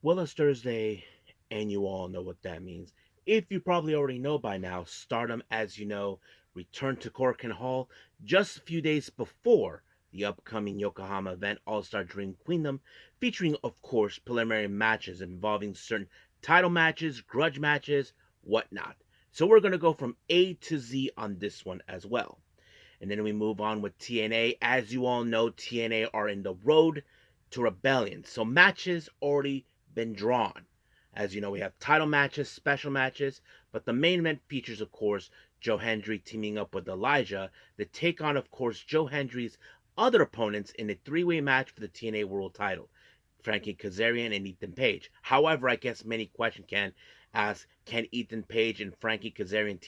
Well, it's Thursday, and you all know what that means. If you probably already know by now, Stardom, as you know, returned to Korakuen Hall just a few days before the upcoming Yokohama event, All Star Dream Queendom, featuring, of course, preliminary matches involving certain title matches, grudge matches, whatnot. So we're going to go from A to Z on this one as well. And then we move on with TNA. As you all know, TNA are in the road to Rebellion. So matches already been drawn. As you know, we have title matches, special matches, but the main event features, of course, Joe Hendry teaming up with Elijah to take on, of course, Joe Hendry's other opponents in a three-way match for the TNA World title, Frankie Kazarian and Ethan Page. However, I guess many can ask, can Ethan Page and Frankie Kazarian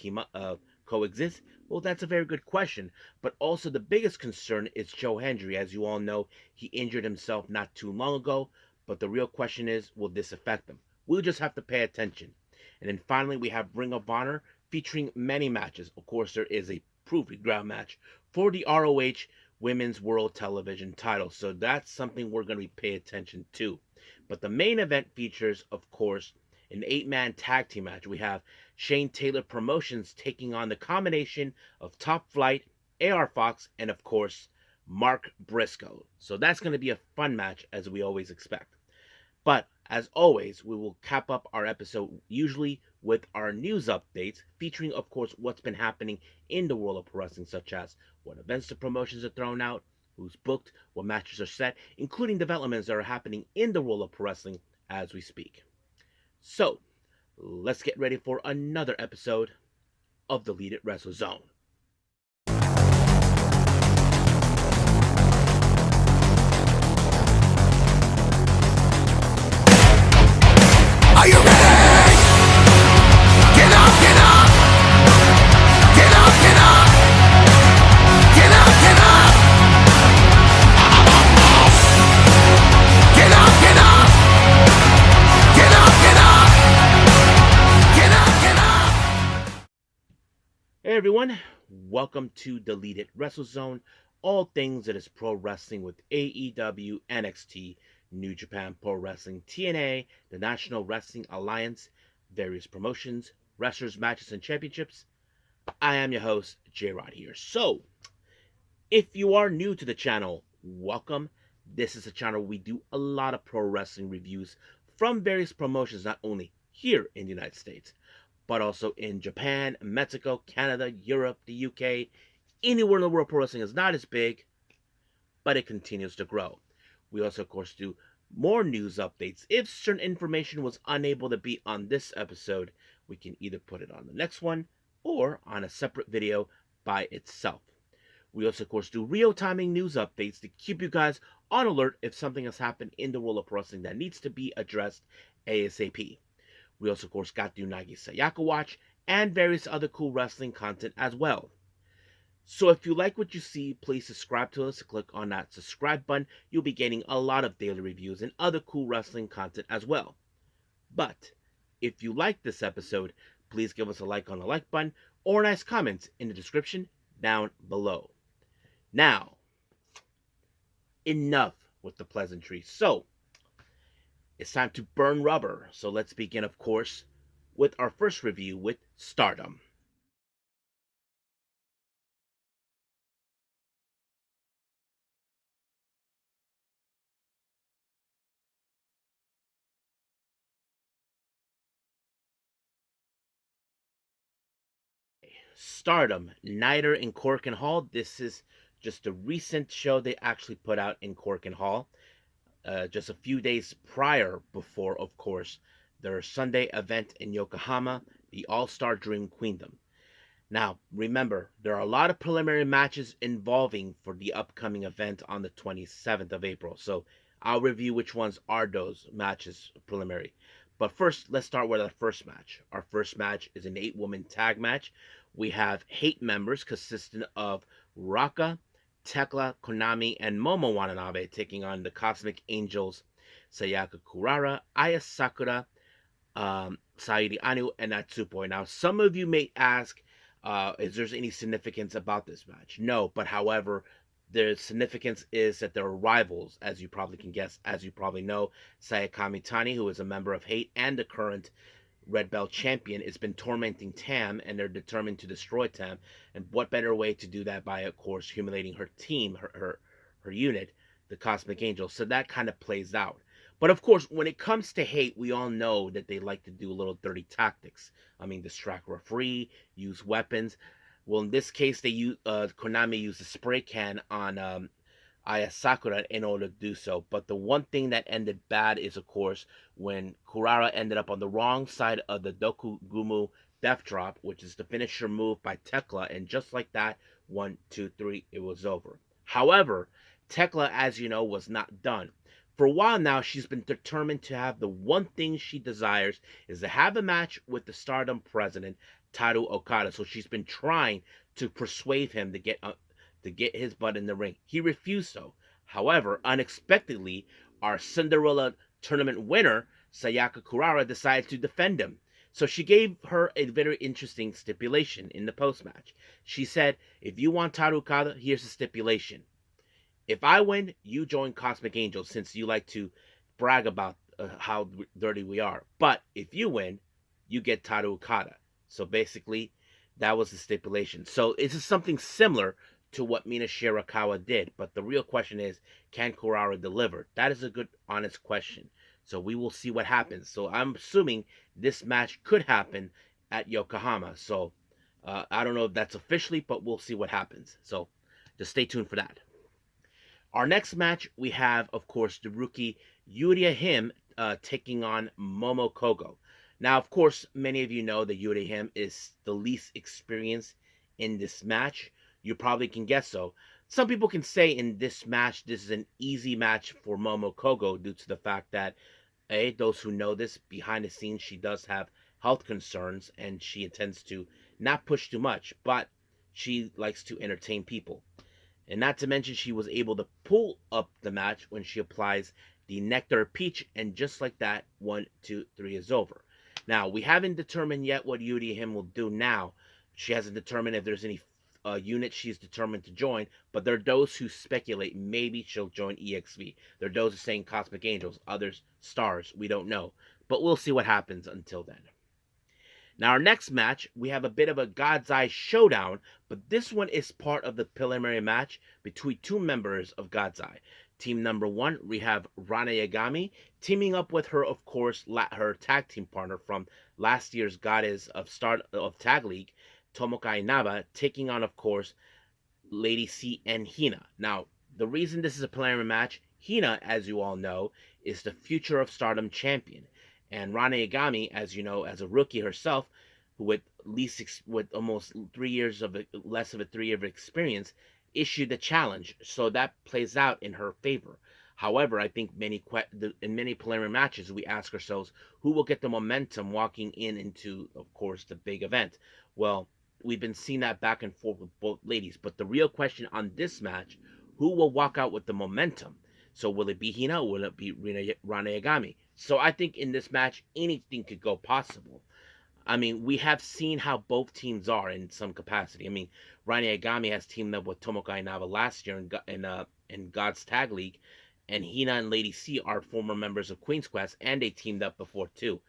coexist? Well, that's a very good question. But also, the biggest concern is Joe Hendry. As you all know, he injured himself not too long ago. But the real question is, will this affect him? We'll just have to pay attention. And then finally, we have Ring of Honor featuring many matches. Of course, there is a proving ground match for the ROH Women's World Television title. So that's something we're going to be paying attention to. But the main event features, of course, an 8-man tag team match. We have Shane Taylor Promotions taking on the combination of Top Flight, AR Fox, and of course, Mark Briscoe. So that's going to be a fun match, as we always expect. But as always, we will cap up our episode usually with our news updates, featuring, of course, what's been happening in the world of pro wrestling, such as what events the promotions are thrown out, who's booked, what matches are set, including developments that are happening in the world of pro wrestling as we speak. So, let's get ready for another episode of the Lead It Wrestle Zone. Are you ready? Get up, get up! Get up, get up! Get up, get up! Get up, get up! Get up, get up! Get up, get up! Hey everyone, welcome to the Lead It Wrestle Zone. All things that is pro wrestling with AEW, NXT, New Japan Pro Wrestling, TNA, the National Wrestling Alliance, various promotions, wrestlers, matches, and championships. I am your host, J-Rod here. So, if you are new to the channel, welcome. This is a channel where we do a lot of pro wrestling reviews from various promotions, not only here in the United States, but also in Japan, Mexico, Canada, Europe, the UK, anywhere in the world pro wrestling is not as big, but it continues to grow. We also, of course, do more news updates. If certain information was unable to be on this episode, we can either put it on the next one or on a separate video by itself. We also, of course, do real-timing news updates to keep you guys on alert if something has happened in the world of wrestling that needs to be addressed ASAP. We also, of course, got the Unagi Sayaka Watch and various other cool wrestling content as well. So if you like what you see, please subscribe to us. Click on that subscribe button. You'll be getting a lot of daily reviews and other cool wrestling content as well. But if you like this episode, please give us a like on the like button or nice comments in the description down below. Now, enough with the pleasantries. So, it's time to burn rubber. So let's begin, of course, with our first review with Stardom. Stardom, Nighter in Korakuen Hall. This is just a recent show they actually put out in Korakuen Hall. Just a few days prior, before, of course, their Sunday event in Yokohama, the All Star Dream Queendom. Now, remember, there are a lot of preliminary matches involving for the upcoming event on the 27th of April. So I'll review which ones are those matches preliminary. But first, let's start with our first match. Our first match is an 8-woman tag match. We have Hate members consisting of Raka, Tekla, Konami, and Momo Watanabe taking on the Cosmic Angels, Sayaka Kurara, Aya Sakura, Saidi Anu, and Natsupoi. Now, some of you may ask, is there any significance about this match? No, but however, Their significance is that they're rivals, as you probably can guess, as you probably know. Sayakami Tani, who is a member of Hate and the current Red Belt champion, has been tormenting Tam, and they're determined to destroy Tam. And what better way to do that by, of course, humiliating her team, her unit, the Cosmic Angels. So that kind of plays out. But of course, when it comes to Hate, we all know that they like to do a little dirty tactics. I mean, distract referee, use weapons. Well, in this case, they use Konami used a spray can on Aya Sakura in order to do so. But the one thing that ended bad is, of course, when Kurara ended up on the wrong side of the Dokugumu Death Drop, which is the finisher move by Tekla, and just like that, 1, 2, 3, it was over. However, Tekla, as you know, was not done. For a while now, she's been determined to have the one thing she desires is to have a match with the Stardom president, Taru Okada. So she's been trying to persuade him to get his butt in the ring. He refused so. However, unexpectedly, our Cinderella tournament winner, Sayaka Kurara, decided to defend him. So she gave her a very interesting stipulation in the post match. She said, if you want Taru Okada, here's the stipulation. If I win, you join Cosmic Angels since you like to brag about how dirty we are. But if you win, you get Taru Okada. So basically, that was the stipulation. So this is something similar to what Mina Shirakawa did. But the real question is, can Kurara deliver? That is a good, honest question. So we will see what happens. So I'm assuming this match could happen at Yokohama. So I don't know if that's officially, but we'll see what happens. So just stay tuned for that. Our next match, we have, of course, the rookie Yuria Him taking on Momo Kogo. Now, of course, many of you know that Yuria Him is the least experienced in this match. You probably can guess so. Some people can say in this match, this is an easy match for Momo Kogo due to the fact that, those who know this, behind the scenes, she does have health concerns and she intends to not push too much, but she likes to entertain people. And not to mention, she was able to pull up the match when she applies the Nectar Peach, and just like that, 1, 2, 3 is over. Now, we haven't determined yet what Yuria Him will do now. She hasn't determined if there's any unit she's determined to join, but there are those who speculate maybe she'll join EXV. There are those who are saying Cosmic Angels, others Stars. We don't know. But we'll see what happens until then. Now, our next match, we have a bit of a God's Eye showdown, but this one is part of the preliminary match between two members of God's Eye. Team number one, we have Rana Yagami teaming up with her, of course, her tag team partner from last year's Goddess of Tag League, Tomoka Inaba, taking on, of course, Lady C and Hina. Now, the reason this is a preliminary match, Hina, as you all know, is the future of Stardom champion. And Rana Yagami, as you know, as a rookie herself, who with almost 3 years of less of a 3 year experience, issued the challenge. So that plays out in her favor. However, I think in many preliminary matches, we ask ourselves who will get the momentum walking into, of course, the big event. Well, we've been seeing that back and forth with both ladies. But the real question on this match, who will walk out with the momentum? So will it be Hina or will it be Rana Yagami? So I think in this match, anything could go possible. I mean, we have seen how both teams are in some capacity. I mean, Rana Yagami has teamed up with Tomoka Inaba last year in God's Tag League, and Hina and Lady C are former members of Queen's Quest, and they teamed up before too.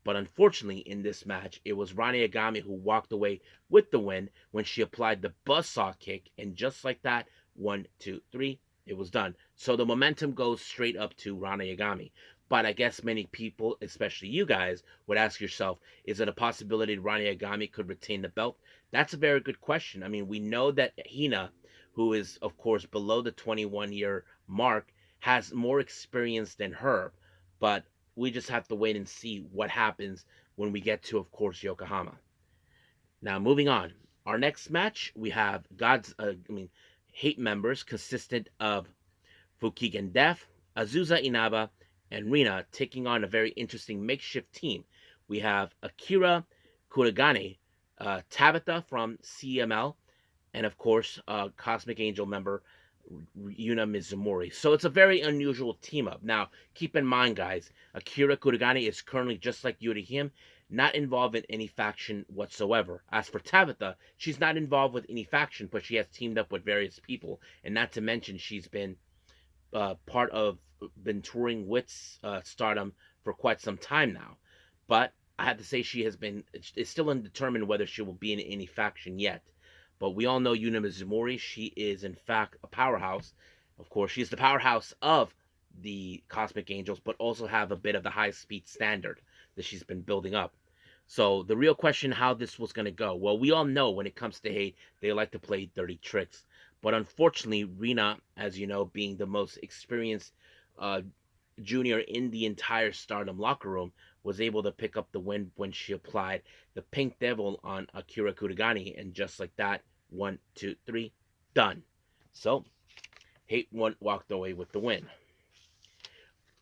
But unfortunately, in this match, it was Rana Yagami who walked away with the win when she applied the buzzsaw kick, and just like that, 1, 2, 3, it was done. So the momentum goes straight up to Rana Yagami. But I guess many people, especially you guys, would ask yourself, is it a possibility that Rana Yagami could retain the belt? That's a very good question. I mean, we know that Hina, who is, of course, below the 21-year mark, has more experience than her. But we just have to wait and see what happens when we get to, of course, Yokohama. Now, moving on. Our next match, we have Hate members consistent of Fukigen Death, Azusa Inaba, and Rina taking on a very interesting makeshift team. We have Akira Kuragane, Tabitha from CML, and of course, Cosmic Angel member Yuna Mizumori. So it's a very unusual team up. Now, keep in mind, guys, Akira Kurigane is currently, just like Yuri Him, not involved in any faction whatsoever. As for Tabitha, she's not involved with any faction, but she has teamed up with various people. And not to mention, she's been been touring with Stardom for quite some time now. But I have to say she has been, it's still undetermined whether she will be in any faction yet. But we all know Yuna Mizumori. She is in fact a powerhouse. Of course, she's the powerhouse of the Cosmic Angels, but also have a bit of the high speed standard that she's been building up. So the real question, how this was going to go. Well, we all know when it comes to hate, they like to play dirty tricks. But unfortunately, Rina, as you know, being the most experienced uh, junior in the entire Stardom locker room, was able to pick up the win when she applied the Pink Devil on Akira Kurigane, and just like that, 1, 2, 3, done. So, Hate One walked away with the win.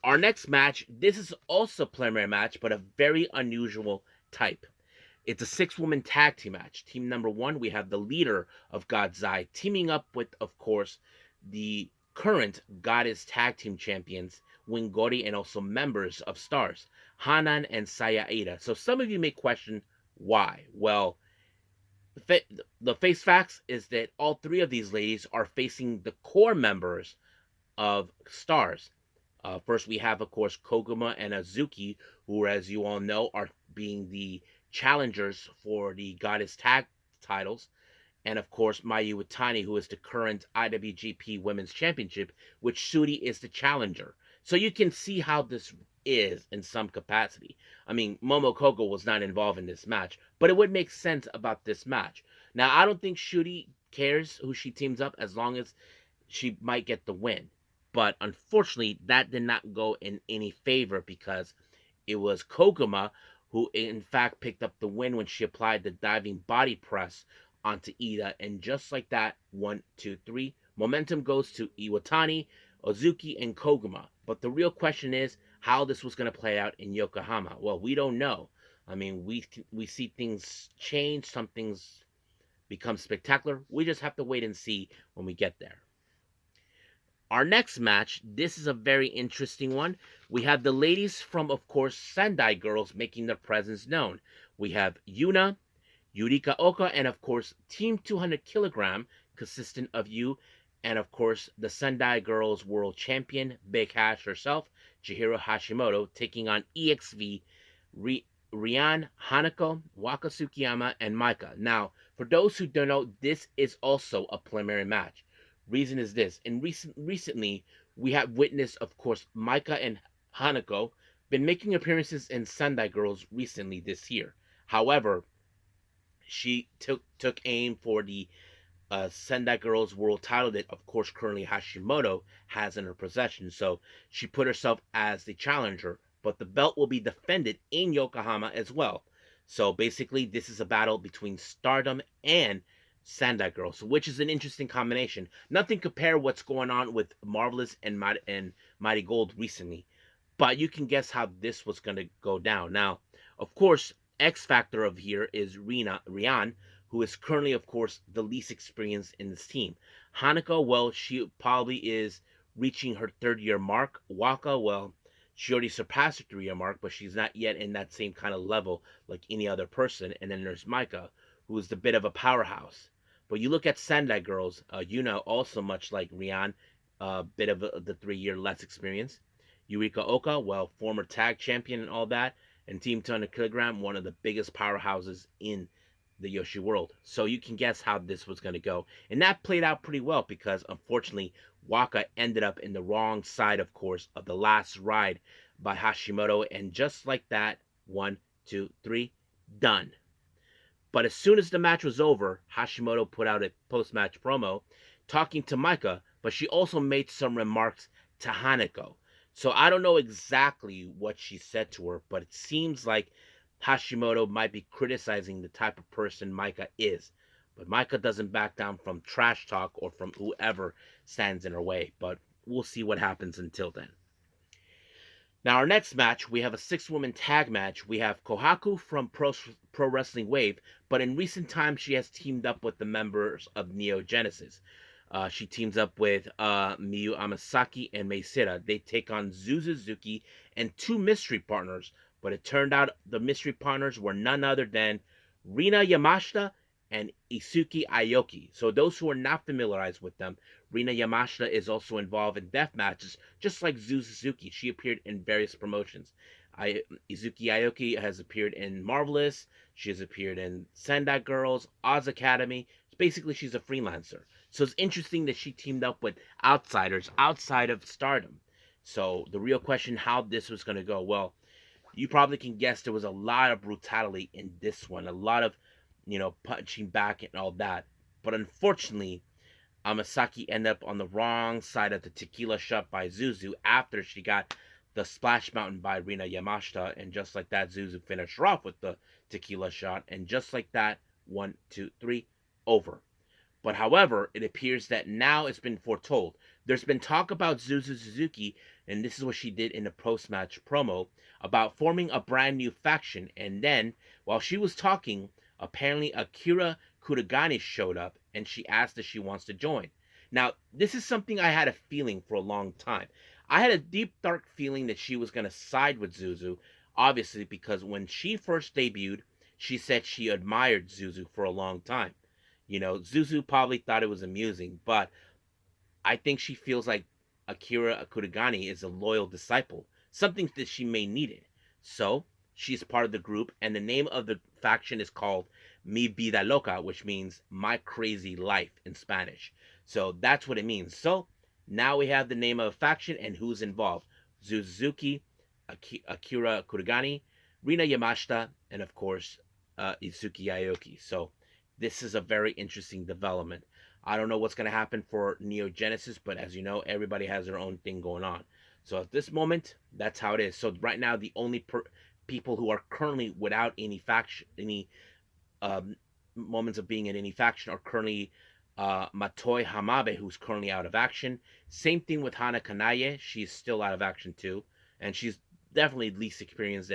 Our next match, this is also a preliminary match, but a very unusual type. It's a 6-woman tag team match. Team number 1, we have the leader of God's Eye teaming up with, of course, the current Goddess Tag Team Champions, Wingori, and also members of Stars, Hanan and Saya Ada. So some of you may question why. Well, the face facts is that all 3 of these ladies are facing the core members of Stars. First, we have, of course, Koguma and Azuki, who, as you all know, are being the challengers for the Goddess Tag titles. And, of course, Mayu Iwatani, who is the current IWGP Women's Championship, which Sudi is the challenger. So you can see how this is in some capacity. I mean, Momo Kogo was not involved in this match, but it would make sense about this match. Now, I don't think Shuri cares who she teams up as long as she might get the win. But unfortunately, that did not go in any favor because it was Koguma who, in fact, picked up the win when she applied the diving body press onto Ida. And just like that, 1, 2, 3, momentum goes to Iwatani, Ozuki, and Koguma. But the real question is how this was going to play out in Yokohama. Well, we don't know. I mean, we see things change, some things become spectacular. We just have to wait and see when we get there. Our next match, this is a very interesting one. We have the ladies from, of course, Sendai Girls making their presence known. We have Yuna, Yurika Oka, and of course, Team 200 Kilogram, consistent of you, and of course, the Sendai Girls World Champion, Big Hash herself, Chihiro Hashimoto, taking on EXV, Rian, Hanako, Waka Tsukiyama, and Maika. Now, for those who don't know, this is also a preliminary match. Reason is this: in recently, we have witnessed, of course, Maika and Hanako been making appearances in Sendai Girls recently this year. However, she took aim for the Sendai Girls World title that, of course, currently Hashimoto has in her possession. So she put herself as the challenger, but the belt will be defended in Yokohama as well. So basically, this is a battle between Stardom and Sendai Girls, which is an interesting combination. Nothing compare what's going on with Marvelous and Mighty Gold recently, but you can guess how this was going to go down. Now, of course, X Factor of here is Rian, who is currently, of course, the least experienced in this team. Hanako, well, she probably is reaching her 3rd-year mark. Waka, well, she already surpassed her 3-year mark, but she's not yet in that same kind of level like any other person. And then there's Maika, who is the bit of a powerhouse. But you look at Sendai Girls, Yuna, also much like Rian, bit of the 3-year less experience. Yurika Oka, well, former tag champion and all that. And Team 200 Kilogram, one of the biggest powerhouses in the Yoshi world. So you can guess how this was going to go. And that played out pretty well because, unfortunately, Waka ended up in the wrong side, of course, of the last ride by Hashimoto. And just like that, 1, 2, 3, done. But as soon as the match was over, Hashimoto put out a post-match promo talking to Maika, but she also made some remarks to Hanako. So I don't know exactly what she said to her, but it seems like Hashimoto might be criticizing the type of person Maika is. But Maika doesn't back down from trash talk or from whoever stands in her way. But we'll see what happens until then. Now, our next match, we have a 6-woman tag match. We have Kohaku from Pro Wrestling Wave, but in recent times, she has teamed up with the members of Neo Genesis. She teams up with Miyu Amasaki and Meisira. They take on Suzuki and two mystery partners, but it turned out the mystery partners were none other than Rina Yamashita and Isuki Aoki. So those who are not familiarized with them, Rina Yamashita is also involved in death matches, just like Suzuki. She appeared in various promotions. Izuki Aoki has appeared in Marvelous. She has appeared in Sendai Girls, Oz Academy. Basically, she's a freelancer. So it's interesting that she teamed up with outsiders outside of Stardom. So the real question, how this was going to go, well, you probably can guess there was a lot of brutality in this one, a lot of, punching back and all that. But unfortunately, Amasaki ended up on the wrong side of the tequila shot by Zuzu after she got the splash mountain by Rina Yamashita, and just like that, Zuzu finished her off with the tequila shot, and just like that, 1, 2, 3, over. But however, it appears that now it's been foretold. There's been talk about Zuzu Suzuki, and this is what she did in the post-match promo, about forming a brand new faction. And then, while she was talking, apparently Akira Kuragane showed up, and she asked if she wants to join. Now, this is something I had a feeling for a long time. I had a deep, dark feeling that she was going to side with Zuzu, obviously, because when she first debuted, she said she admired Zuzu for a long time. Zuzu probably thought it was amusing, but I think she feels like Akira Kuragane is a loyal disciple, something that she may need it. So she's part of the group, and the name of the faction is called Mi Vida Loca, which means my crazy life in Spanish. So that's what it means. So now we have the name of a faction and who's involved: Suzuki, Akira Kuragane, Rina Yamashita, and of course Izuki Aoki. So this is a very interesting development. I don't know what's going to happen for Neo Genesis, but as you know, everybody has their own thing going on. So at this moment, that's how it is. So right now, the only people who are currently without any faction, any um, moments of being in any faction, are currently Matoi Hamabe, who's currently out of action. Same thing with Hana Kanaye. She's still out of action too, and she's definitely least experienced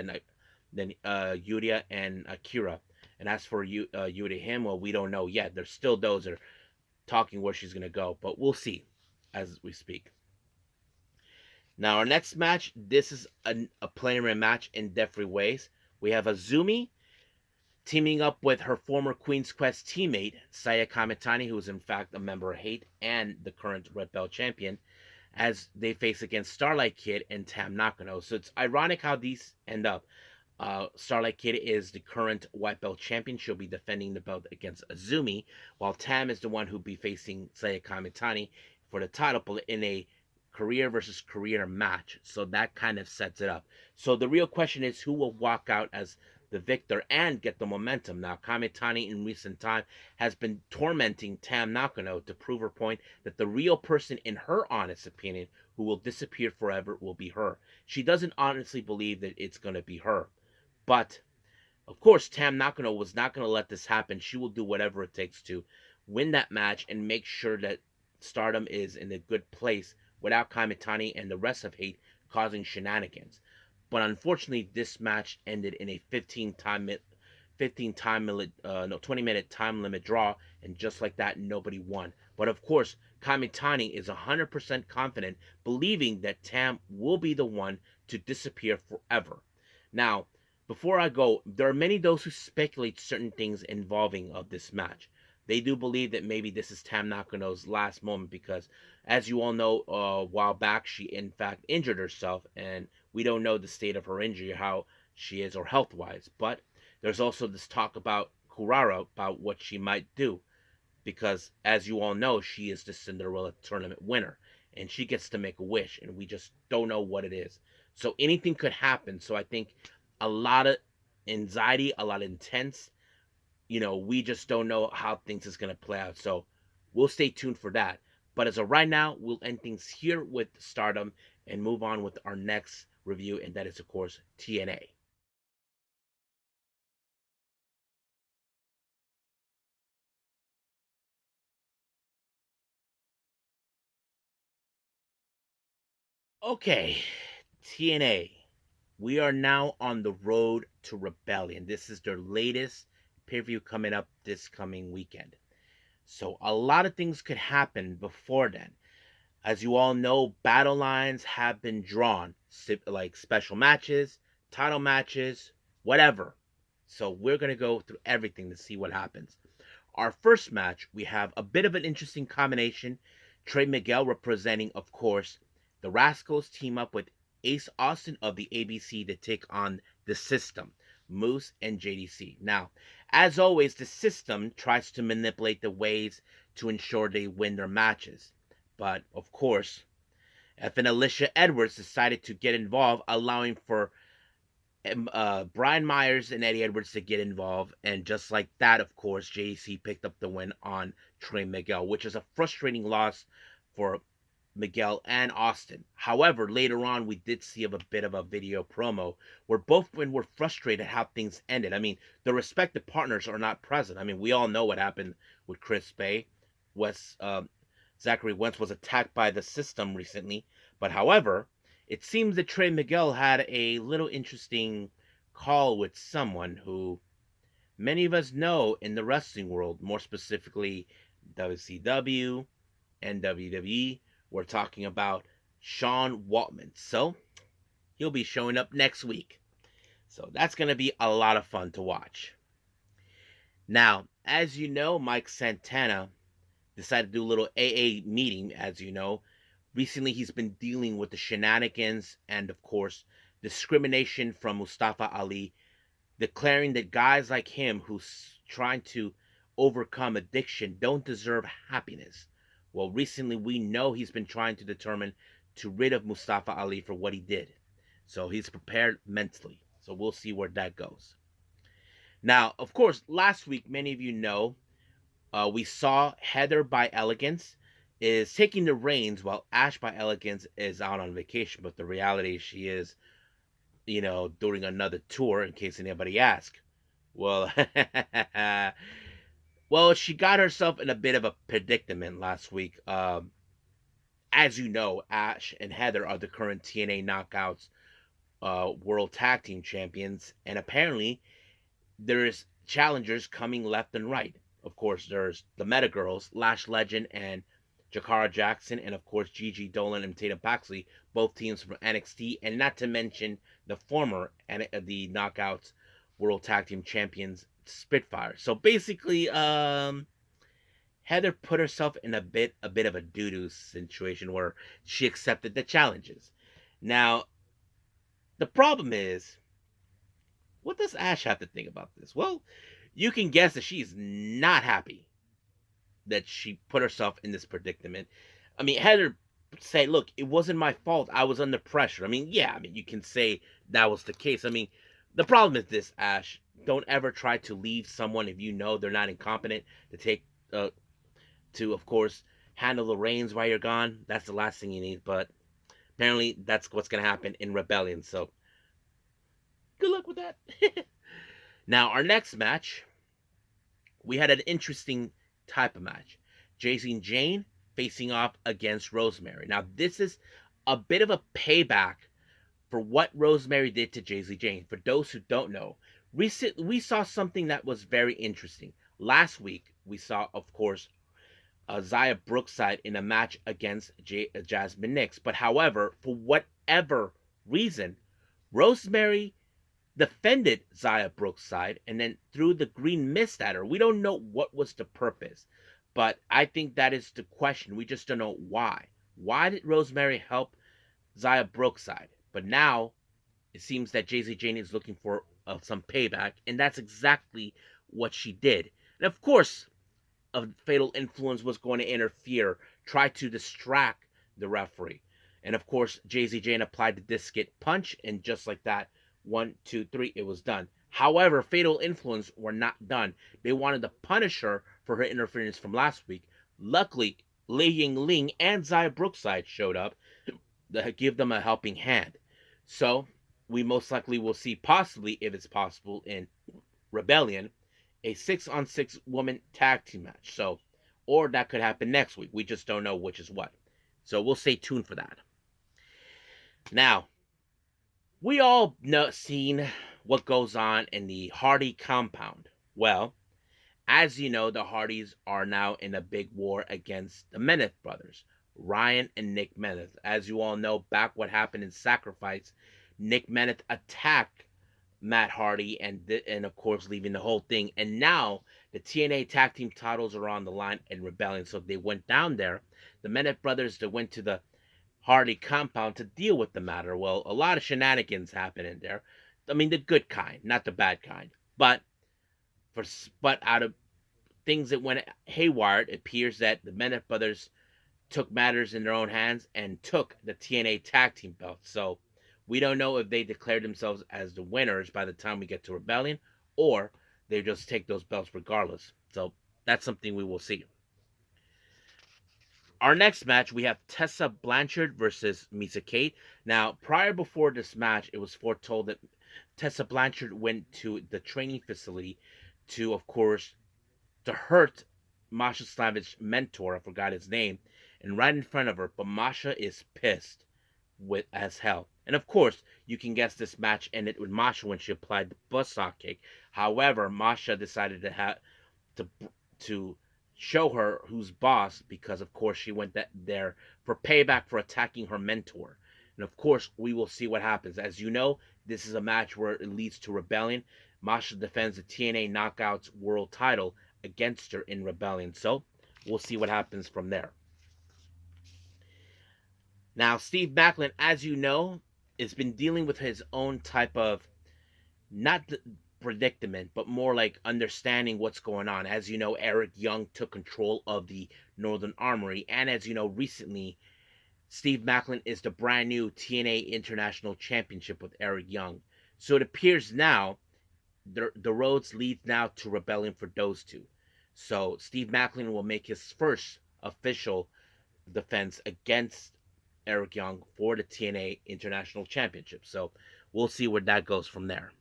than Yuria and Akira. And as for Yuria him, well, we don't know yet. There's still those that are talking where she's gonna go, but we'll see as we speak. Now our next match, this is a plenary match in different ways. We have Azumi teaming up with her former Queen's Quest teammate Saya Kamitani, who is in fact a member of Hate and the current Red Belt champion, as they face against Starlight Kid and Tam Nakano. So it's ironic how these end up. Starlight Kid is the current white belt champion. She'll be defending the belt against Azumi, while Tam is the one who'll be facing Saya Kamitani for the title in a career versus career match. So that kind of sets it up. So the real question is who will walk out as the victor and get the momentum. Now, Kamitani in recent time has been tormenting Tam Nakano to prove her point that the real person, in her honest opinion, who will disappear forever will be her. She doesn't honestly believe that it's going to be her. But, of course, Tam Nakano was not going to let this happen. She will do whatever it takes to win that match and make sure that Stardom is in a good place without Kamitani and the rest of Hate causing shenanigans. But unfortunately, this match ended in a 20-minute time limit draw, and just like that, nobody won. But of course, Kamitani is 100% confident, believing that Tam will be the one to disappear forever. Now, before I go, there are many those who speculate certain things involving of this match. They do believe that maybe this is Tam Nakano's last moment because, as you all know, a while back she in fact injured herself, and we don't know the state of her injury, how she is, or health-wise. But there's also this talk about Kurara, about what she might do, because as you all know, she is the Cinderella tournament winner, and she gets to make a wish, and we just don't know what it is. So anything could happen. So I think a lot of anxiety, a lot of intense. We just don't know how things is going to play out. So we'll stay tuned for that. But as of right now, we'll end things here with Stardom and move on with our next review, and that is, of course, TNA. Okay, TNA. We are now on the road to Rebellion. This is their latest pay-per-view coming up this coming weekend. So a lot of things could happen before then. As you all know, battle lines have been drawn, like special matches, title matches, whatever. So we're going to go through everything to see what happens. Our first match, we have a bit of an interesting combination. Trey Miguel representing, of course, the Rascals team up with Ace Austin of the ABC to take on the System, Moose and JDC. Now, as always, the System tries to manipulate the ways to ensure they win their matches. But, of course, and Alicia Edwards decided to get involved, allowing for Brian Myers and Eddie Edwards to get involved. And just like that, of course, JC picked up the win on Trey Miguel, which is a frustrating loss for Miguel and Austin. However, later on, we did see a bit of a video promo where both men were frustrated how things ended. I mean, the respective partners are not present. I mean, we all know what happened with Chris Bay. Zachary Wentz was attacked by the System recently. But however, it seems that Trey Miguel had a little interesting call with someone who many of us know in the wrestling world, more specifically WCW and WWE. We're talking about Sean Waltman. So he'll be showing up next week. So that's going to be a lot of fun to watch. Now, as you know, Mike Santana decided to do a little AA meeting, as you know. Recently, he's been dealing with the shenanigans and, of course, discrimination from Mustafa Ali, declaring that guys like him who's trying to overcome addiction don't deserve happiness. Well, recently we know he's been trying to determine to rid of Mustafa Ali for what he did. So he's prepared mentally. So we'll see where that goes. Now, of course, last week, many of you know, we saw Heather by Elegance is taking the reins while Ash by Elegance is out on vacation. But the reality, she is, doing another tour, in case anybody asks. Well, well, she got herself in a bit of a predicament last week. As you know, Ash and Heather are the current TNA Knockouts World Tag Team Champions, and apparently there's challengers coming left and right. Of course, there's the Meta Girls, Lash Legend and Jakara Jackson, and of course Gigi Dolan and Tatum Paxley, both teams from NXT, and not to mention the former the Knockouts World Tag Team Champions Spitfire. So basically, Heather put herself in a bit of a doo-doo situation where she accepted the challenges. Now, the problem is, what does Ash have to think about this? Well, you can guess that she's not happy that she put herself in this predicament. I mean, Heather say, look, it wasn't my fault. I was under pressure. I mean, yeah, you can say that was the case. I mean, the problem is this, Ash. Don't ever try to leave someone if you know they're not incompetent to take, of course, handle the reins while you're gone. That's the last thing you need. But apparently, that's what's going to happen in Rebellion. So, good luck with that. Now, our next match, we had an interesting type of match. Jacy and Jane facing off against Rosemary. Now, this is a bit of a payback for what Rosemary did to Jacy Jane. For those who don't know, we saw something that was very interesting. Last week, we saw, of course, Zaya Brookside in a match against Jasmine Nix. But however, for whatever reason, Rosemary defended Zaya Brookside and then threw the green mist at her. We don't know what was the purpose, but I think that is the question. We just don't know why. Why did Rosemary help Zaya Brookside? But now it seems that Jacy Jane is looking for some payback, and that's exactly what she did. And of course, a Fatal Influence was going to interfere, try to distract the referee. And of course, Jacy Jane applied the discus punch, and just like that, 1, 2, 3, it was done. However, Fatal Influence were not done. They wanted to punish her for her interference from last week. Luckily, Lei Ying Ling and Zaya Brookside showed up to give them a helping hand. So, we most likely will see, possibly, if it's possible, in Rebellion, a 6-on-6 woman tag team match. So, or that could happen next week. We just don't know which is what. So, we'll stay tuned for that. Now, we all know seen what goes on in the Hardy compound. Well, As you know, the Hardys are now in a big war against the Meneth brothers, Ryan and Nick Meneth. As you all know, back what happened in Sacrifice, Nick Meneth attacked Matt Hardy and of course leaving the whole thing. And now the TNA tag team titles are on the line in Rebellion, so they went down there. The Meneth brothers they went to the Hardy compound to deal with the matter. Well, a lot of shenanigans happen in there. I mean, the good kind, not the bad kind. For but out of things that went haywire, it appears that the Meneth brothers took matters in their own hands and took the TNA tag team belts. So we don't know if they declared themselves as the winners by the time we get to Rebellion, or they just take those belts regardless. So that's something we will see. Our next match, we have Tessa Blanchard versus Misa Kate. Now, before this match, it was foretold that Tessa Blanchard went to the training facility to, of course, to hurt Masha Slavich's mentor. I forgot his name, and right in front of her. But Masha is pissed with as hell. And of course, you can guess this match ended with Masha when she applied the buzzsaw kick. However, Masha decided to to show her who's boss because of course she went there for payback for attacking her mentor. And of course, we will see what happens. As you know, this is a match where it leads to Rebellion. Masha defends the TNA Knockouts World Title against her in Rebellion. So we'll see what happens from there. Now, Steve Maclin, as you know, has been dealing with his own type of not predicament, but more like understanding what's going on. As you know, Eric Young took control of the Northern Armory, and as you know, recently, Steve Maclin is the brand new TNA International Championship with Eric Young. So it appears now the roads lead now to Rebellion for those two. So Steve Maclin will make his first official defense against Eric Young for the TNA International Championship. So we'll see where that goes from there.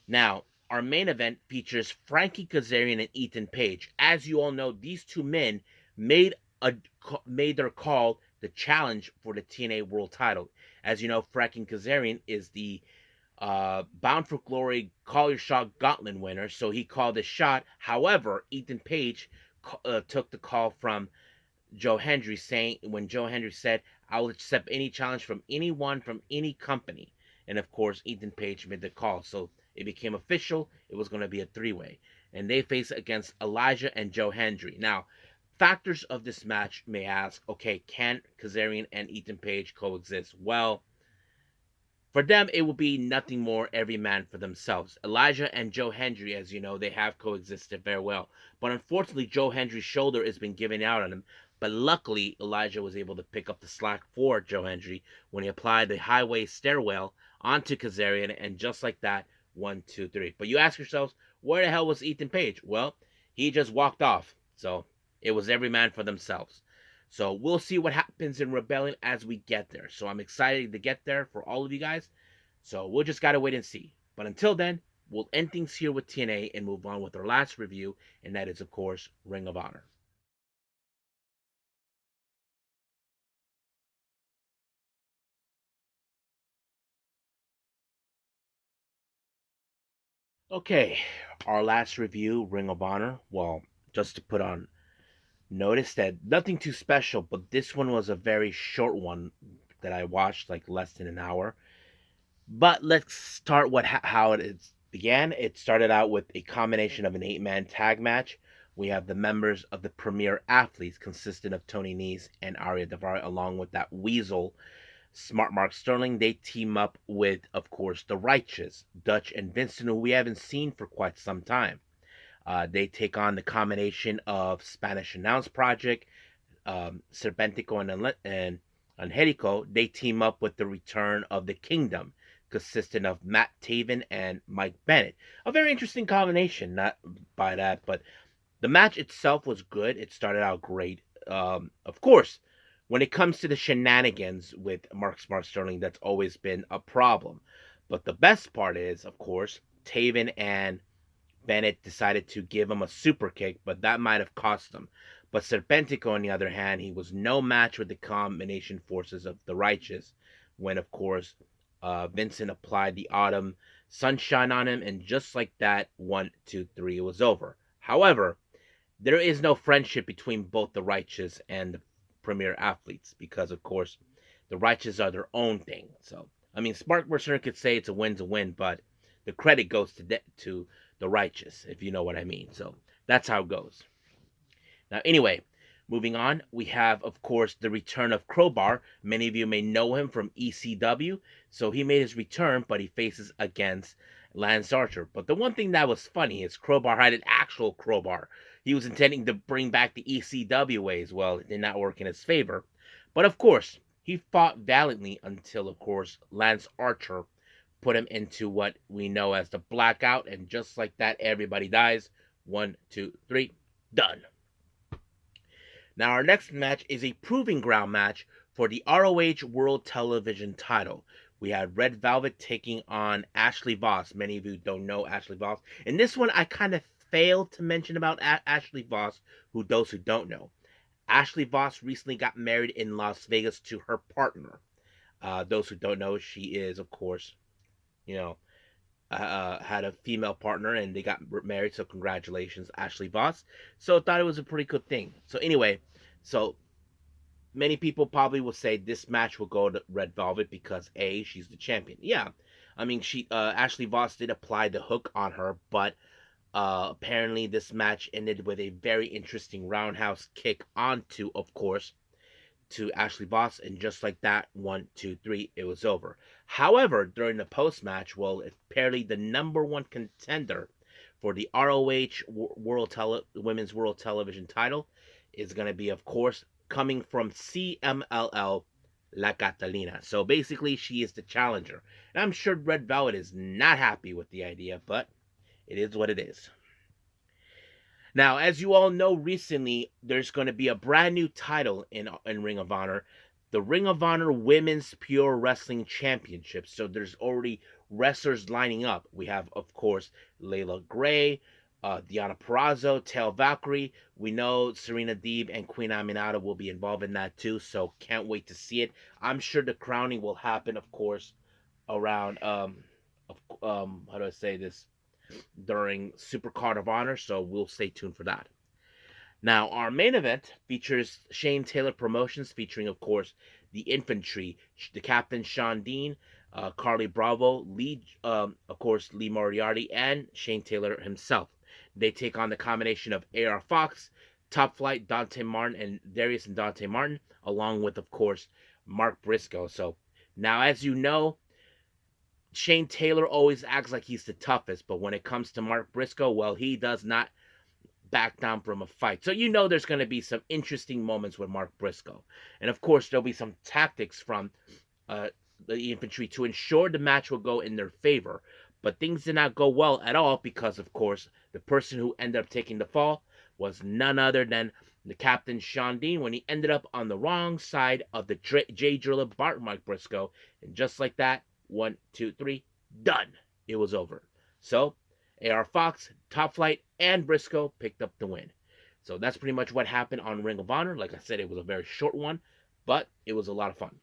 Now, our main event features Frankie Kazarian and Ethan Page. As you all know, these two men made their call the challenge for the TNA World Title. As you know, Frankie Kazarian is the Bound for Glory Call Your Shot Gauntlet winner, so he called the shot. However, Ethan Page took the call from Joe Hendry, saying when Joe Hendry said, "I will accept any challenge from anyone from any company," and of course, Ethan Page made the call, so it became official. It was going to be a three-way, and they face against Elijah and Joe Hendry. Now, factors of this match may ask, okay, can Kazarian and Ethan Page coexist? Well, for them, it will be nothing more every man for themselves. Elijah and Joe Hendry, as you know, they have coexisted very well. But unfortunately, Joe Hendry's shoulder has been giving out on him. But luckily, Elijah was able to pick up the slack for Joe Hendry when he applied the highway stairwell onto Kazarian, and just like that, 1, 2, 3. But you ask yourselves, where the hell was Ethan Page? Well, he just walked off. So it was every man for themselves. So we'll see what happens in Rebellion as we get there. So I'm excited to get there for all of you guys. So we'll just gotta wait and see. But until then, we'll end things here with TNA and move on with our last review, and that is, of course, Ring of Honor. Okay, our last review, Ring of Honor. Well, just to put on notice that nothing too special, but this one was a very short one that I watched, like less than an hour. But let's start how it began. It started out with a combination of an 8-man tag match. We have the members of the Premier Athletes, consisting of Tony Nese and Arya Daivari, along with that weasel, Smart Mark Sterling. They team up with, of course, the Righteous, Dutch and Vincent, who we haven't seen for quite some time. They take on the combination of Spanish Announce Project, Serpentico and Angelico. They team up with the return of the Kingdom, consisting of Matt Taven and Mike Bennett. A very interesting combination, not by that, but the match itself was good. It started out great. Of course, when it comes to the shenanigans with Mark Smart Sterling, that's always been a problem. But the best part is, of course, Taven and Bennett decided to give him a super kick, but that might have cost him. But Serpentico, on the other hand, he was no match with the combination forces of the Righteous when, of course, Vincent applied the Autumn Sunshine on him, and just like that, 1, 2, 3, it was over. However, there is no friendship between both the Righteous and the Premier Athletes because, of course, the Righteous are their own thing. So, I mean, Spark Mercer could say it's a win, but the credit goes to the Righteous, if you know what I mean. So that's how it goes. Now, anyway, moving on, we have, of course, the return of Crowbar. Many of you may know him from ECW. So he made his return, but he faces against Lance Archer. But the one thing that was funny is Crowbar had an actual crowbar. He was intending to bring back the ECW ways. Well, it did not work in his favor. But of course, he fought valiantly until, of course, Lance Archer put him into what we know as the blackout. And just like that, everybody dies. 1, 2, 3, done. Now, our next match is a proving ground match for the ROH World Television title. We had Red Velvet taking on Ashley Voss. Many of you don't know Ashley Voss. In this one, I kind of failed to mention about Ashley Voss, those who don't know. Ashley Voss recently got married in Las Vegas to her partner. Those who don't know, she is, of course, you know, had a female partner and they got married. So congratulations, Ashley Voss. So I thought it was a pretty good thing. So anyway, so many people probably will say this match will go to Red Velvet because A, she's the champion. Yeah, I mean Ashley Voss did apply the hook on her, but apparently this match ended with a very interesting roundhouse kick onto, of course, to Ashley Voss, and just like that, 1, 2, 3, it was over. However, during the post-match, well, apparently the number one contender for the ROH Women's World Television title is going to be, of course, coming from CMLL, La Catalina. So basically, she is the challenger. And I'm sure Red Velvet is not happy with the idea, but it is what it is. Now, as you all know, recently there's going to be a brand new title in Ring of Honor, the Ring of Honor Women's Pure Wrestling Championship. So there's already wrestlers lining up. We have, of course, Layla Gray, Deonna Purrazzo, Tail Valkyrie. We know Serena Deeb and Queen Aminata will be involved in that too, so can't wait to see it. I'm sure the crowning will happen, of course, around how do I say this? During Super Card of Honor, so we'll stay tuned for that. Now, our main event features Shane Taylor Promotions, featuring, of course, the Infantry, the Captain Sean Dean, Carly Bravo, of course, Lee Moriarty, and Shane Taylor himself. They take on the combination of AR Fox, Top Flight, Dante Martin, and Darius and Dante Martin, along with, of course, Mark Briscoe. So, now, as you know, Shane Taylor always acts like he's the toughest, but when it comes to Mark Briscoe, well, he does not back down from a fight. So you know there's going to be some interesting moments with Mark Briscoe. And of course, there'll be some tactics from the Infantry to ensure the match will go in their favor. But things did not go well at all because, of course, the person who ended up taking the fall was none other than the Captain Sean Dean when he ended up on the wrong side of the J Driller Bart Mark Briscoe. And just like that, 1, 2, 3, done. It was over. So, AR Fox, Top Flight, and Briscoe picked up the win. So that's pretty much what happened on Ring of Honor. Like I said, it was a very short one, but it was a lot of fun.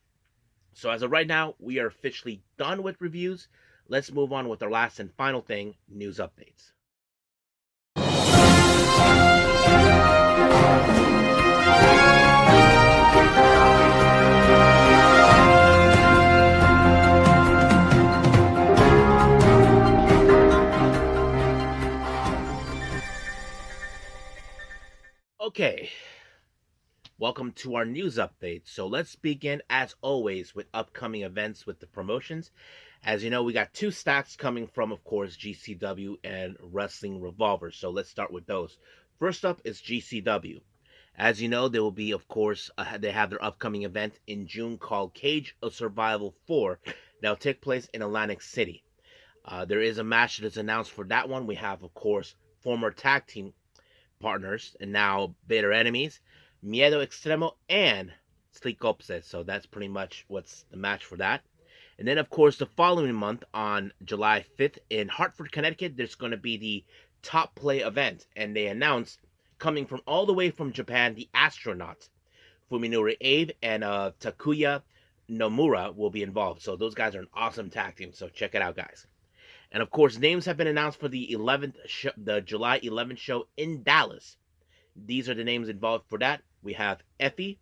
So as of right now, we are officially done with reviews. Let's move on with our last and final thing, news updates. Okay, welcome to our news update. So let's begin, as always, with upcoming events with the promotions. As you know, we got two stacks coming from, of course, GCW and Wrestling Revolver. So let's start with those. First up is GCW. As you know, there will be, of course, they have their upcoming event in June called Cage of Survival 4 that will take place in Atlantic City. There is a match that is announced for that one. We have, of course, former tag team partners and now bitter enemies, Miedo Extremo and Sleek Opse. So that's pretty much what's the match for that. And then, of course, the following month on July 5th in Hartford, Connecticut, there's going to be the Top Play event. And they announced, coming from all the way from Japan, the Astronauts, Fuminori Abe and Takuya Nomura will be involved. So those guys are an awesome tag team. So check it out, guys. And of course, names have been announced for the July 11th show in Dallas. These are the names involved for that. We have Effie,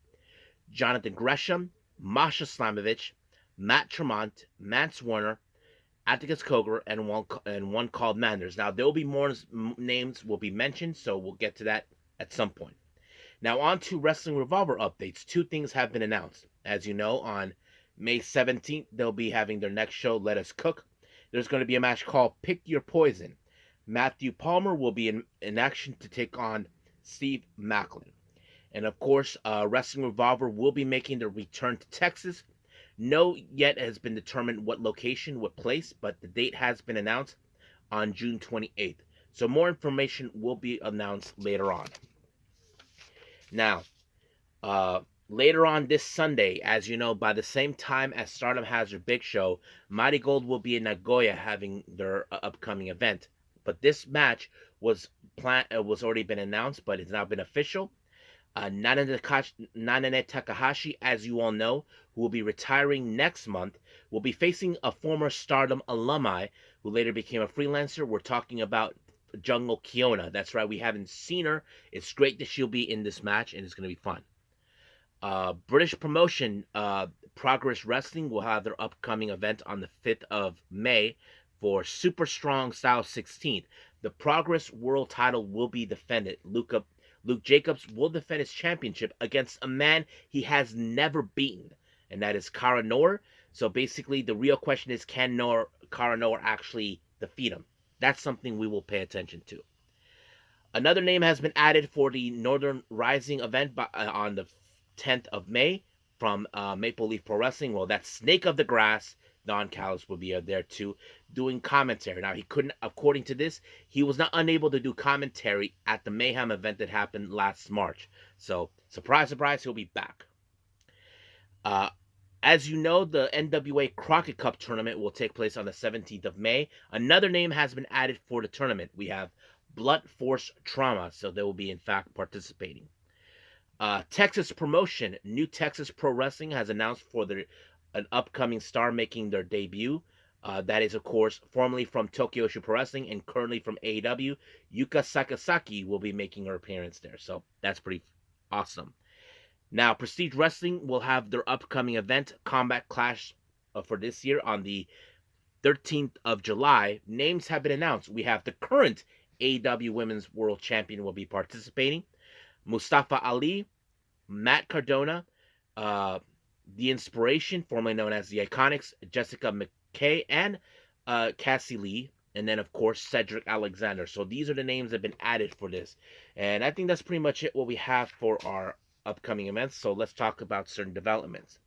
Jonathan Gresham, Masha Slamovich, Matt Tremont, Mance Warner, Atticus Cogar, and one called Manders. Now there will be more names will be mentioned, so we'll get to that at some point. Now on to Wrestling Revolver updates. Two things have been announced. As you know, on May 17th, they'll be having their next show, Let Us Cook. There's going to be a match called Pick Your Poison. Matthew Palmer will be in action to take on Steve Macklin. And of course, Wrestling Revolver will be making their return to Texas. No yet has been determined what location, what place, but the date has been announced on June 28th. So more information will be announced later on. Now, later on this Sunday, as you know, by the same time as Stardom has their big show, MARIGOLD will be in Nagoya having their upcoming event. But this match was already been announced, but it's now been official. Nanane Takahashi, as you all know, who will be retiring next month, will be facing a former Stardom alumni who later became a freelancer. We're talking about Jungle Kiona. That's right, we haven't seen her. It's great that she'll be in this match, and it's going to be fun. British promotion, Progress Wrestling, will have their upcoming event on the 5th of May for Super Strong Style 16th. The Progress World title will be defended. Luke Jacobs will defend his championship against a man he has never beaten, and that is Kara Noor. So basically, the real question is, can Kara Noor actually defeat him? That's something we will pay attention to. Another name has been added for the Northern Rising event on the 10th of May from Maple Leaf Pro Wrestling. Well, that's Snake of the Grass. Don Callis will be there too, doing commentary. Now, he couldn't, according to this, he was not unable to do commentary at the Mayhem event that happened last March. So, surprise, surprise, he'll be back. As you know, the NWA Crockett Cup tournament will take place on the 17th of May. Another name has been added for the tournament. We have Blunt Force Trauma, so they will be, in fact, participating. Texas Promotion, New Texas Pro Wrestling, has announced for an upcoming star making their debut. That is, of course, formerly from Tokyo Pro Wrestling and currently from AEW. Yuka Sakazaki will be making her appearance there, so that's pretty awesome. Now, Prestige Wrestling will have their upcoming event, Combat Clash, for this year on the 13th of July. Names have been announced. We have the current AEW Women's World Champion will be participating. Mustafa Ali, Matt Cardona, The Inspiration, formerly known as the Iconics, Jessica McKay, and Cassie Lee, and then, of course, Cedric Alexander. So these are the names that have been added for this. And I think that's pretty much it, what we have for our upcoming events. So let's talk about certain developments.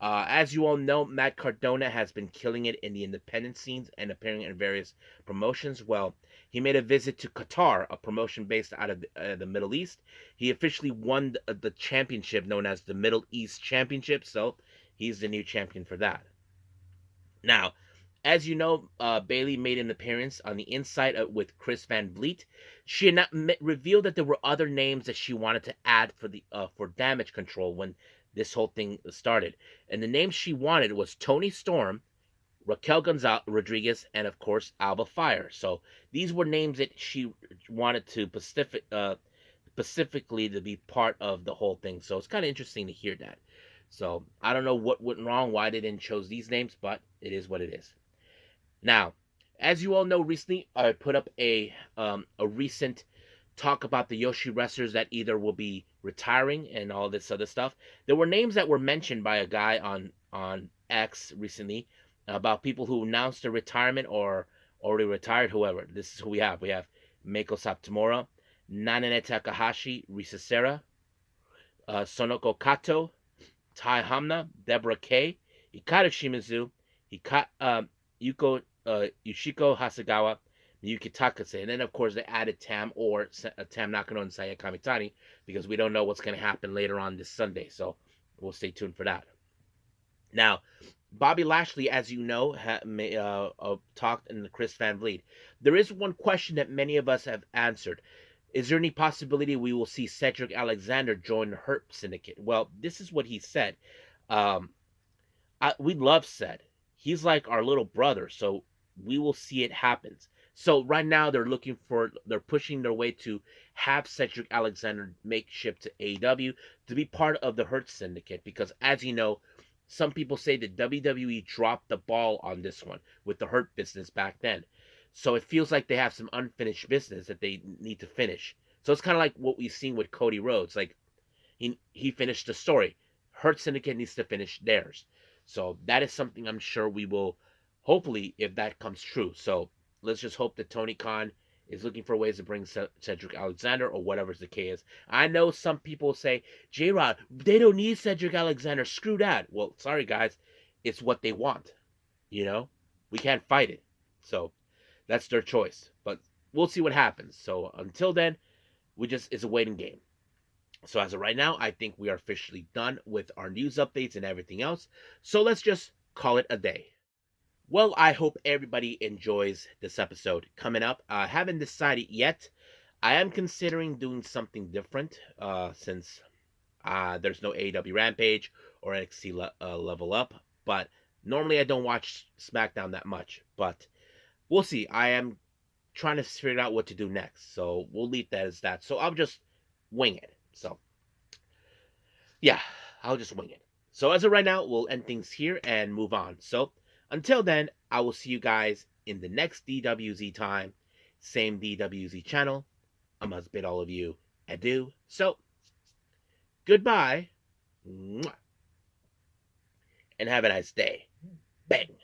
As you all know, Matt Cardona has been killing it in the independent scenes and appearing in various promotions. Well, he made a visit to Qatar, a promotion based out of the Middle East. He officially won the championship known as the Middle East Championship, so he's the new champion for that. Now, as you know, Bayley made an appearance on the Inside with Chris Van Vliet. She had not revealed that there were other names that she wanted to add for Damage CTRL when this whole thing started. And the names she wanted was Tony Storm, Raquel Rodriguez, and of course Alba Fire. So these were names that she wanted to specifically to be part of the whole thing. So it's kind of interesting to hear that. So I don't know what went wrong, why they didn't choose these names, but it is what it is. Now, as you all know, recently I put up a recent talk about the Joshi Wrestlers that either will be retiring and all this other stuff. There were names that were mentioned by a guy on X recently about people who announced their retirement or already retired. However, this is who we have. We have Meiko Satomura, Nanane Takahashi, Risa Sera, Sonoko Kato, Tai Hamna, Deborah Kay, Hikaru Shimizu, Yushiko Hasegawa, Yuki Takase, and then of course they added Tam Nakano and Saya Kamitani because we don't know what's going to happen later on this Sunday, so we'll stay tuned for that. Now, Bobby Lashley, as you know, talked in the Chris Van Vliet. There is one question that many of us have answered. Is there any possibility we will see Cedric Alexander join the Hurt Syndicate? Well, this is what he said. We love Ced. He's like our little brother, so we will see it happens. So right now they're pushing their way to have Cedric Alexander make ship to AEW to be part of the Hurt Syndicate, because as you know, some people say that WWE dropped the ball on this one with the Hurt business back then. So it feels like they have some unfinished business that they need to finish. So it's kind of like what we've seen with Cody Rhodes. Like he finished the story. Hurt Syndicate needs to finish theirs. So that is something I'm sure we will, hopefully, if that comes true. So let's just hope that Tony Khan is looking for ways to bring Cedric Alexander or whatever's the case. I know some people say, J-Rod, they don't need Cedric Alexander. Screw that. Well, sorry, guys. It's what they want. You know? We can't fight it. So that's their choice. But we'll see what happens. So until then, it's a waiting game. So as of right now, I think we are officially done with our news updates and everything else. So let's just call it a day. Well, I hope everybody enjoys this episode. Coming up, I haven't decided yet. I am considering doing something different since there's no AEW Rampage or NXT Level Up. But normally I don't watch SmackDown that much. But we'll see. I am trying to figure out what to do next. So we'll leave that as that. So I'll just wing it. So yeah, I'll just wing it. So as of right now, we'll end things here and move on. So until then, I will see you guys in the next DWZ time. Same DWZ channel. I must bid all of you adieu. So, goodbye. And have a nice day. Bang.